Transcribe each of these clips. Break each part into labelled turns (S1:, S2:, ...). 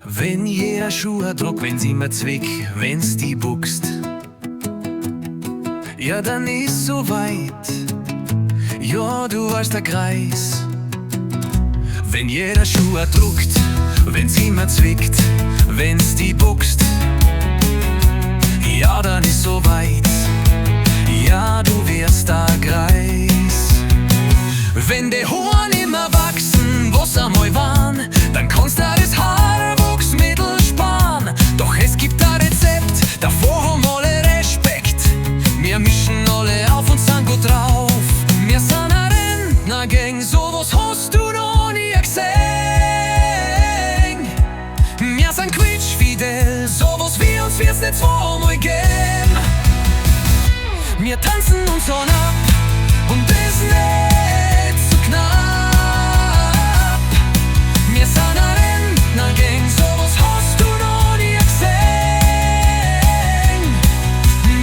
S1: Wenn jeder Schuh druck, wenn's immer zwick, wenn's die buchst, ja dann ist so weit, ja du hast der Kreis. Wenn jeder Schuh druckt, wenn's immer zwickt, wenn's die buchst, ja dann ist so weit, ja du wirst der Kreis. Wenn die Haaren immer wachsen, was einmal waren, dann kannst du das Haarwuchsmittel sparen. Doch es gibt ein Rezept, davor haben alle Respekt. Wir mischen alle auf und sind gut drauf. Wir sind ein Rentnergang, sowas hast du noch nie gesehen. Wir sind quietschfidel, sowas wie uns wird's nicht zweimal geben. Wir tanzen uns an ab und das nicht so knapp. Wir sind ein Rentnergang, sowas hast du noch nie gesehen.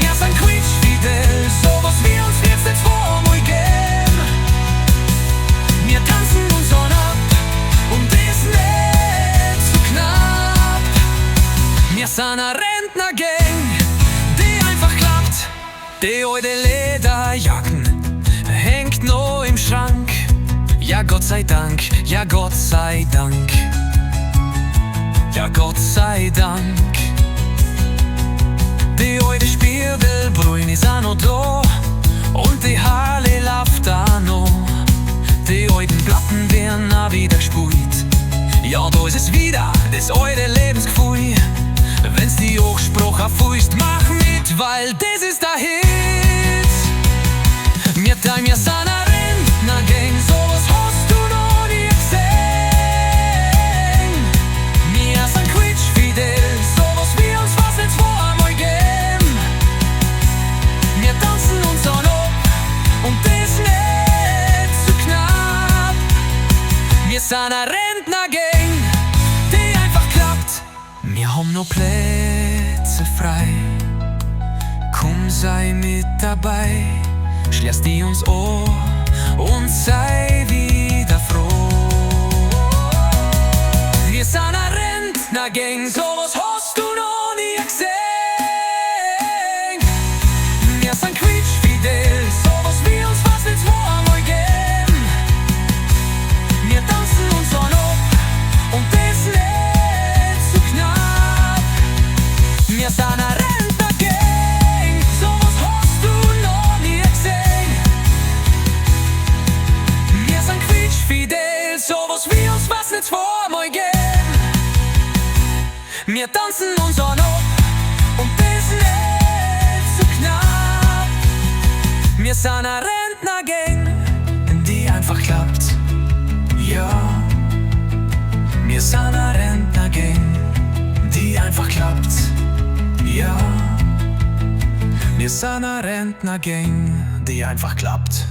S1: Wir sind quietschfidel, sowas wie uns wird's nicht zweimal geben. Wir tanzen uns an ab und das nicht so knapp. Wir sind ein Rentnergang, die einfach klappt. Die alte Lederjacken hängt noch im Schrank. Ja Gott sei Dank, ja Gott sei Dank, ja Gott sei Dank. Die alte Spiegelbrühen ist auch noch da und die Halle läuft auch noch. Die alten Platten werden auch wieder gespult. Ja, da ist es wieder, das alte Lebensgefühl. Wenn's die Hochsprache fühlst, mach mit, weil das ist der Hit. Wir sind ein Rentnergang, sowas hast du noch nie gesehen. Wir sind quietschfidel, sowas wie uns was nicht zweimal geben. Wir tanzen uns an ab und das nicht so knapp. Wir sind ein Rentnergang, die einfach klappt. Wir haben noch Plätze frei, komm sei mit dabei. Schließ die uns an und sei wieder froh. Wir sind ein Rentnergang, sowas hast du noch nie gesehen. Wir sind quietschfidel, sowas wie uns was nicht zweimal geben. Wir tanzen uns an ab und das nicht so knapp. Wir sind ein Rentnergang, sowas hast du noch nie gesehen. Wir sind quietschfidel, sowas wie uns was nicht zweimal geben. Wir tanzen uns an ab und das nicht so knapp. Wir sind ein Rentnergang, die einfach klappt. Ja, wir sind ein Rentnergang, die einfach klappt. Ja, wir sind ein Rentnergang, die einfach klappt.